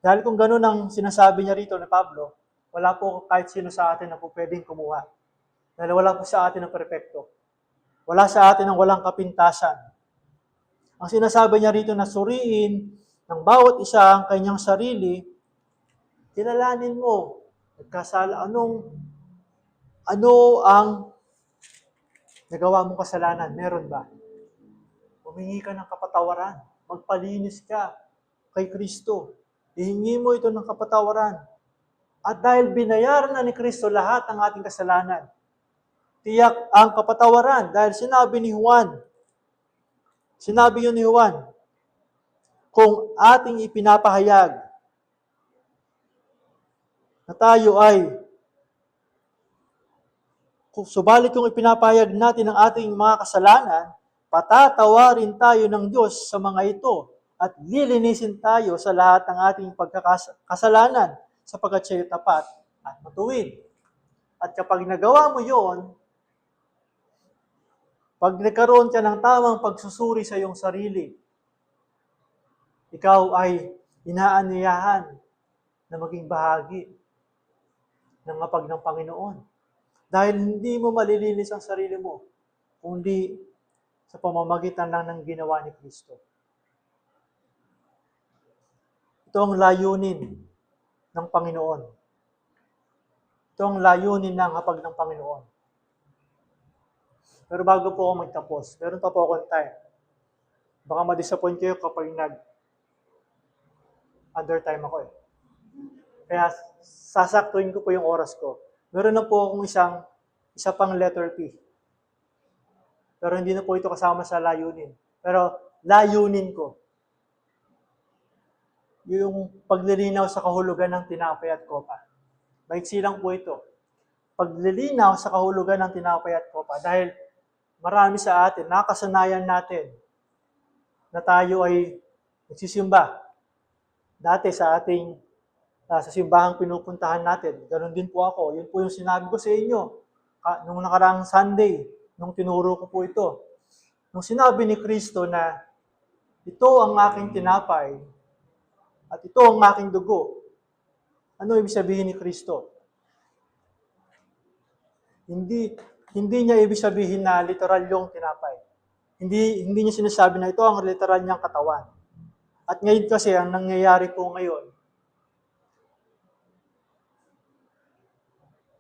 Dahil kung ganoon ang sinasabi niya rito na Pablo, wala po kahit sino sa atin na po pwedeng kumuha. Dahil wala po sa atin ang perfecto. Wala sa atin ang walang kapintasan. Ang sinasabi niya rito na suriin ng bawat isa ang kanyang sarili, kilalanin mo, nagkasala, ano ang nagawa mong kasalanan? Meron ba? Humingi ka ng kapatawaran. Magpalinis ka kay Kristo. Ihingi mo ito ng kapatawaran. At dahil binayaran na ni Kristo lahat ng ating kasalanan, tiyak ang kapatawaran. Dahil sinabi yun ni Juan, kung ating ipinapahayag na tayo ay subalit kung ipinapahayag natin ang ating mga kasalanan, patatawarin tayo ng Diyos sa mga ito at lilinisin tayo sa lahat ng ating pagkakasalanan sapagkat siya ay tapat at matuwid. At kapag nagawa mo yon, pag nagkaroon ka ng tamang pagsusuri sa iyong sarili, ikaw ay inaanyayahan na maging bahagi ng hapag ng Panginoon. Dahil hindi mo malilinis ang sarili mo, kundi sa pamamagitan lang ng ginawa ni Kristo. Ito ang layunin ng Panginoon. Ito ang layunin ng hapag ng Panginoon. Pero bago po ako magtapos, meron pa po akong time. Baka ma-disappoint kayo kapag nag-undertime ako eh. Kaya sasaktuin ko po yung oras ko. Meron na po akong isa pang letter P. Pero hindi na po ito kasama sa layunin. Pero layunin ko, yung paglilinaw sa kahulugan ng tinapay at kopa. Maiksi lang po ito. Paglilinaw sa kahulugan ng tinapay at kopa. Dahil marami sa atin, nakasanayan natin na tayo ay nagsisimba. Dati sa simbahang pinupuntahan natin, ganoon din po ako. Yun po yung sinabi ko sa inyo nung nakaraang Sunday, nung tinuro ko po ito. Nung sinabi ni Kristo na ito ang aking tinapay at ito ang aking dugo. Ano ibig sabihin ni Kristo? Hindi niya ibig sabihin na literal yung tinapay. Hindi niya sinasabi na ito ang literal niyang katawan. At ngayon kasi, ang nangyayari po ngayon,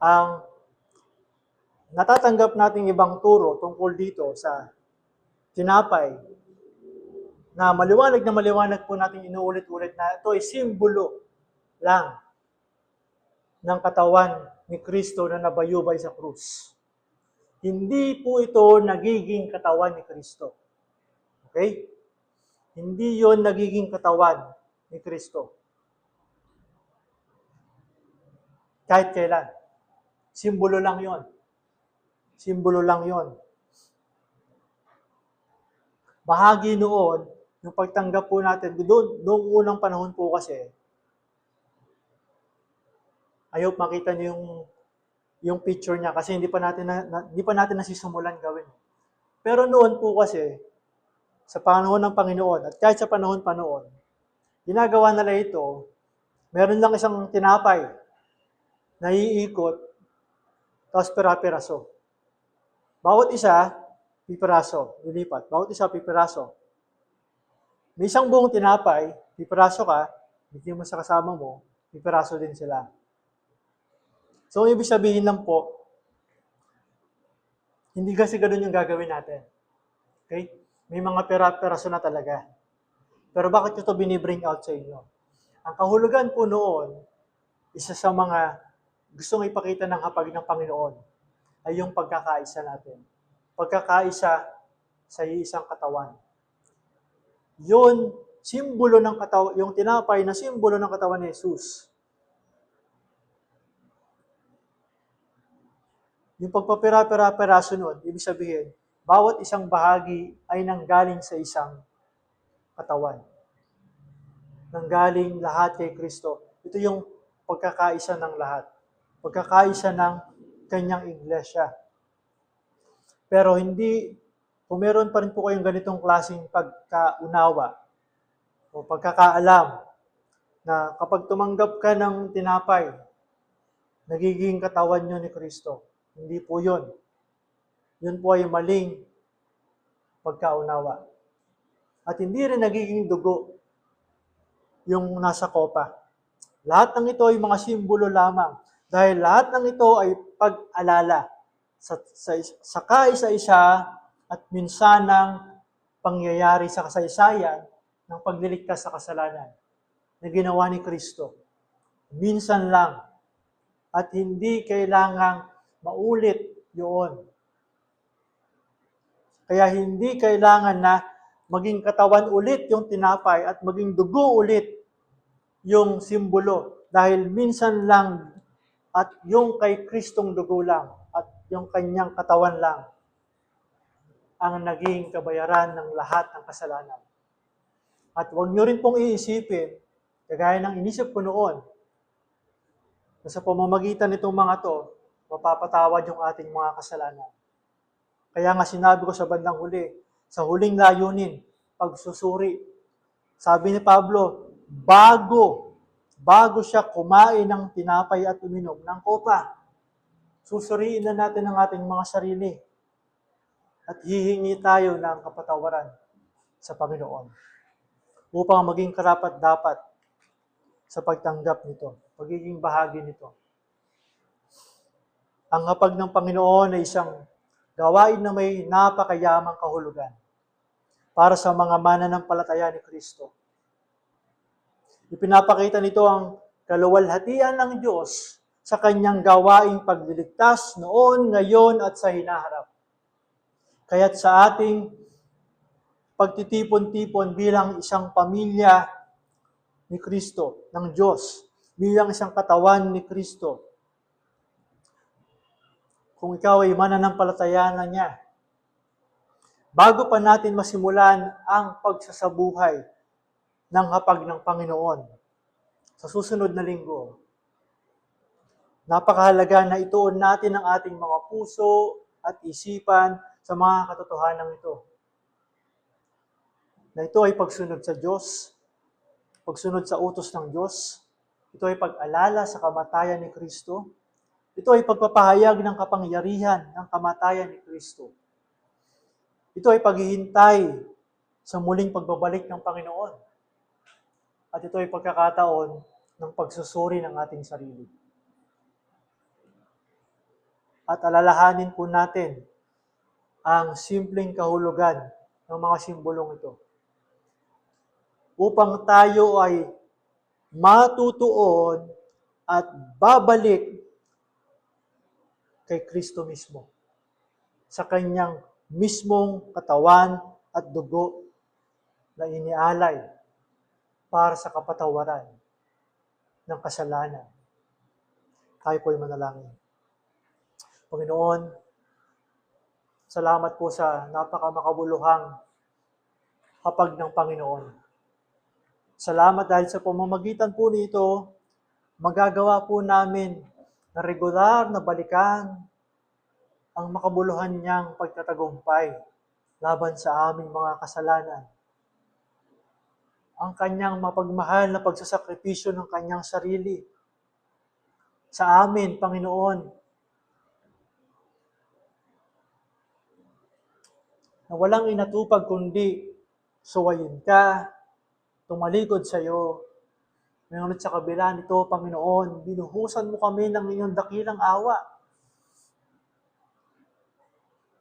ang natatanggap nating ibang turo tungkol dito sa tinapay, na maliwanag po natin inuulit-ulit na ito ay simbolo lang ng katawan ni Kristo na nabayubay sa krus. Hindi po ito nagiging katawan ni Kristo. Okay? Hindi yon nagiging katawan ni Kristo. Kahit kailan. Simbolo lang yon. Simbolo lang yon. Bahagi noon, yung pagtanggap po natin, noong unang panahon po kasi, I hope makita niyo yung picture niya kasi hindi pa natin nasisimulan gawin. Pero noon po kasi, sa panahon ng Panginoon, at kahit sa panahon pa noon, ginagawa nila ito, meron lang isang tinapay na iikot, tapos pira-piraso. Bawat isa, pipiraso, lilipat. Bawat isa, pipiraso. May isang buong tinapay, pipiraso ka, bigyan mo sa kasama mo, pipiraso din sila. So, ibig sabihin lang po, hindi kasi ganun yung gagawin natin. Okay? May mga pira-piraso na talaga. Pero bakit ito binibring out sa inyo? Ang kahulugan po noon, isa sa mga gustong ipakita ng hapag ng Panginoon ay yung pagkakaisa natin. Pagkakaisa sa isang katawan. Yun, simbolo ng katawan, yung tinapay na simbolo ng katawan ni Jesus. Yung pagpapira-piraso nun, ibig sabihin, bawat isang bahagi ay nanggaling sa isang katawan. Nanggaling lahat kay Kristo. Ito yung pagkakaisa ng lahat. Pagkakaisa ng kanyang iglesia. Pero kung meron pa rin po kayong ganitong klaseng pagkaunawa o pagkakaalam na kapag tumanggap ka ng tinapay, nagiging katawan nyo ni Kristo. Hindi po yun. Yun po ay maling pagkaunawa. At hindi rin nagiging dugo yung nasa kopa. Lahat ng ito ay mga simbolo lamang. Dahil lahat ng ito ay pag-alala sa kaisa-isa at minsanang pangyayari sa kasaysayan ng pagliligtas sa kasalanan na ginawa ni Kristo. Minsan lang. At hindi kailangang maulit yun. Kaya hindi kailangan na maging katawan ulit yung tinapay at maging dugo ulit yung simbolo. Dahil minsan lang at yung kay Kristong dugo lang at yung kanyang katawan lang ang naging kabayaran ng lahat ng kasalanan. At huwag nyo rin pong iisipin, kagaya ng inisip ko noon, na sa pamamagitan nitong mga to, mapapatawad yung ating mga kasalanan. Kaya nga sinabi ko sa bandang huli, sa huling layunin, pagsusuri. Sabi ni Pablo, bago bago siya kumain ng tinapay at uminom ng kopa. Susuriin na natin ang ating mga sarili at hihingi tayo ng kapatawaran sa Panginoon upang maging karapat-dapat sa pagtanggap nito, pagiging bahagi nito. Ang hapag ng Panginoon ay isang gawain na may napakayamang kahulugan para sa mga mananampalataya ni Kristo. Ipinapakita nito ang kaluwalhatian ng Diyos sa kanyang gawaing pagliligtas noon, ngayon at sa hinaharap. Kaya't sa ating pagtitipon-tipon bilang isang pamilya ni Kristo, ng Diyos, bilang isang katawan ni Kristo, kung ikaw ay mananampalataya na niya, bago pa natin masimulan ang pagsasabuhay ng hapag ng Panginoon sa susunod na linggo, napakahalaga na ituon natin ang ating mga puso at isipan sa mga katotohanan ito. Na ito ay pagsunod sa Diyos, pagsunod sa utos ng Diyos, ito ay pag-alala sa kamatayan ni Kristo, ito ay pagpapahayag ng kapangyarihan ng kamatayan ni Kristo. Ito ay paghihintay sa muling pagbabalik ng Panginoon. At ito ay pagkakataon ng pagsusuri ng ating sarili. At alalahanin po natin ang simpleng kahulugan ng mga simbolong ito. Upang tayo ay matutuon at babalik kay Kristo mismo, sa kanyang mismong katawan at dugo na inialay para sa kapatawaran ng kasalanan. Tayo po'y manalangin. Panginoon, salamat po sa napakamakabuluhang hapag ng Panginoon. Salamat dahil sa pamamagitan po nito, magagawa po namin na regular na balikan ang makabuluhan niyang pagtatagumpay laban sa aming mga kasalanan. Ang kanyang mapagmahal na pagsasakripisyo ng kanyang sarili sa amin, Panginoon, na walang inatupag kundi suwayin ka, tumalikod sa iyo. Ngunit sa kabila nito, Panginoon, binuhusan mo kami ng iyong dakilang awa.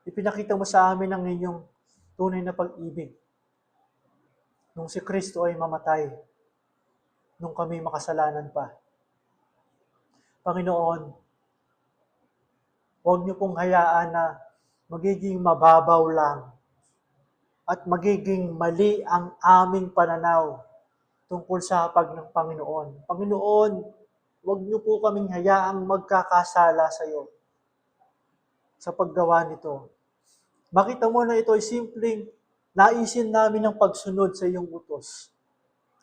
Ipinakita mo sa amin ang inyong tunay na pag-ibig. Nung si Kristo ay mamatay, nung kami makasalanan pa. Panginoon, huwag niyo pong hayaan na magiging mababaw lang at magiging mali ang aming pananaw tungkol sa hapag ng Panginoon. Panginoon, huwag niyo po kaming hayaang magkakasala sa iyo sa paggawa nito. Makita mo na ito ay simpleng naisin namin ng pagsunod sa iyong utos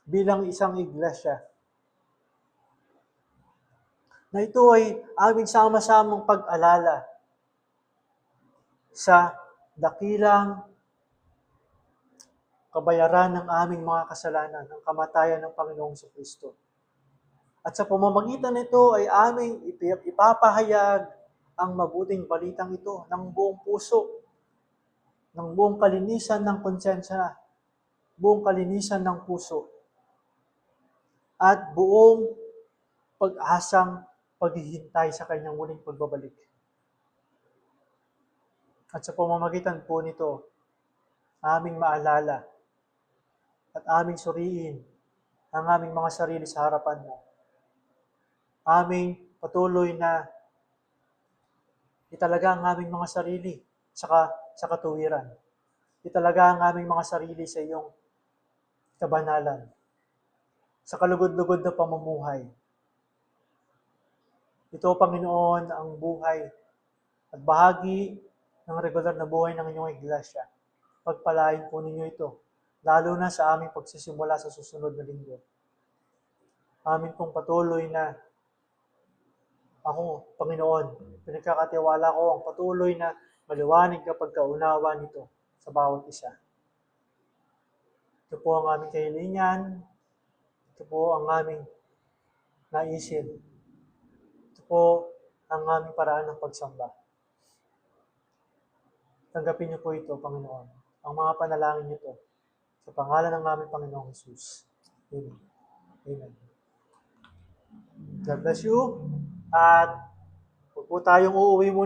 bilang isang iglesia. Na ito ay aming sama-samang pag-alala sa dakilang kabayaran ng aming mga kasalanan, ng kamatayan ng Panginoong Kristo. At sa pamamagitan nito ay aming ipapahayag ang mabuting balitang ito ng buong puso, ng buong kalinisan ng konsensya, buong kalinisan ng puso, at buong pag-asang paghihintay sa kanyang muling pagbabalik. At sa pamamagitan po nito, aming maalala at aming suriin ang aming mga sarili sa harapan mo. Aming patuloy na italaga ang aming mga sarili sa katuwiran. Italaga ang aming mga sarili sa iyong kabanalan, sa kalugod-lugod na pamumuhay. Ito, Panginoon, ang buhay at bahagi ng regular na buhay ng inyong iglesia. Pagpalain po ninyo ito, lalo na sa aming pagsisimula sa susunod na linggo. Amin pong patuloy na ako, Panginoon, pinagkakatiwala ko ang patuloy na maliwanag na pagkaunawa nito sa bawat isa. Ito po ang aming kahilingan. Ito po ang aming naisin. Ito po ang aming paraan ng pagsamba. Tanggapin niyo po ito, Panginoon. Ang mga panalangin niyo ito sa pangalan ng aming Panginoong Jesus. Amen. Amen. God bless you. At huwag po tayong uuwi muna.